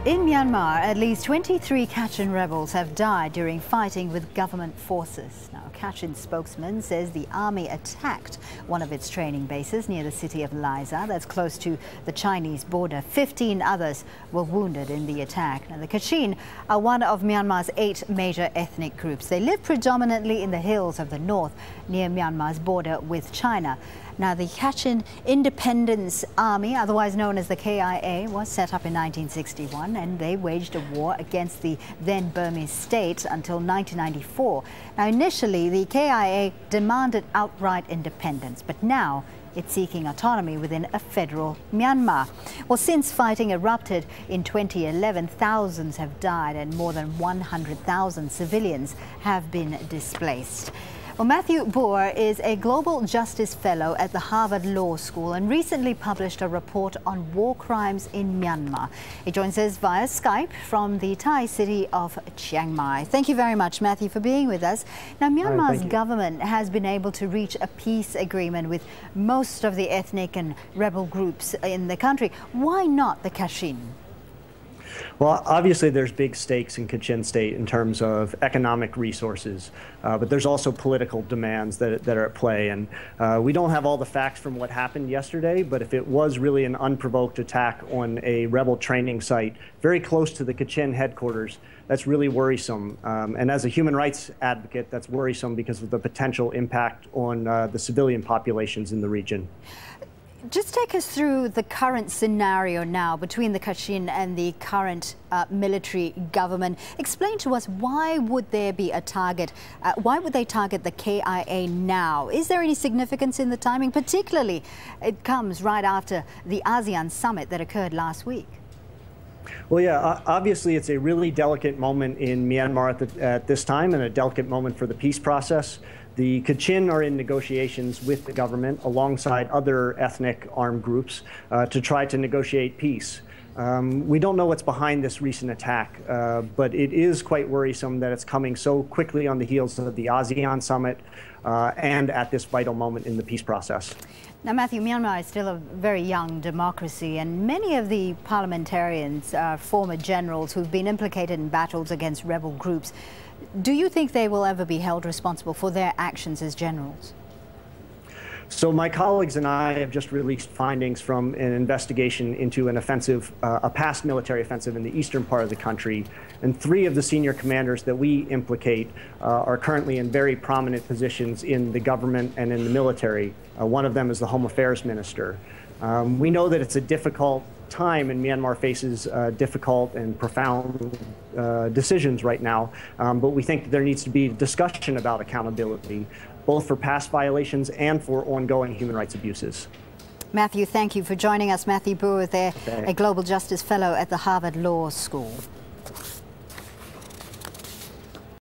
In Myanmar, at least 23 Kachin rebels have died during fighting with government forces. Now, a Kachin spokesman says the army attacked one of its training bases near the city of Liza, that's close to the Chinese border. 15 others were wounded in the attack. Now, the Kachin are one of Myanmar's 8 major ethnic groups. They live predominantly in the hills of the north, near Myanmar's border with China. Now, the Kachin Independence Army, otherwise known as the KIA, was set up in 1961, and they waged a war against the then Burmese state until 1994. Now, initially, the KIA demanded outright independence, but now it's seeking autonomy within a federal Myanmar. Well, since fighting erupted in 2011, thousands have died and more than 100,000 civilians have been displaced. Well, Matthew Bugher is a global justice fellow at the Harvard Law School and recently published a report on war crimes in Myanmar. He joins us via Skype from the Thai city of Chiang Mai. Thank you very much, Matthew, for being with us. Now, Myanmar's government has been able to reach a peace agreement with most of the ethnic and rebel groups in the country. Why not the Kachin? Well, obviously there's big stakes in Kachin State in terms of economic resources, but there's also political demands that are at play. And we don't have all the facts from what happened yesterday, but if it was really an unprovoked attack on a rebel training site very close to the Kachin headquarters, that's really worrisome. And as a human rights advocate, that's worrisome because of the potential impact on the civilian populations in the region. Just take us through the current scenario now between the Kachin and the current military government. Explain to us, why would there be a target? Why would they target the KIA now? Is there any significance in the timing? Particularly, it comes right after the ASEAN summit that occurred last week. Well, yeah, obviously it's a really delicate moment in Myanmar at this time, and a delicate moment for the peace process. The Kachin are in negotiations with the government alongside other ethnic armed groups to try to negotiate peace. We don't know what's behind this recent attack, but it is quite worrisome that it's coming so quickly on the heels of the ASEAN summit and at this vital moment in the peace process. Now, Matthew, Myanmar is still a very young democracy, and many of the parliamentarians are former generals who've been implicated in battles against rebel groups. Do you think they will ever be held responsible for their actions as generals? So my colleagues and I have just released findings from an investigation into an offensive, a past military offensive in the eastern part of the country. And 3 of the senior commanders that we implicate are currently in very prominent positions in the government and in the military. One of them is the Home Affairs Minister. We know that it's a difficult time, and Myanmar faces difficult and profound decisions right now, but we think that there needs to be discussion about accountability, both for past violations and for ongoing human rights abuses. Matthew, thank you for joining us. Matthew Bugher there, a Global Justice Fellow at the Harvard Law School.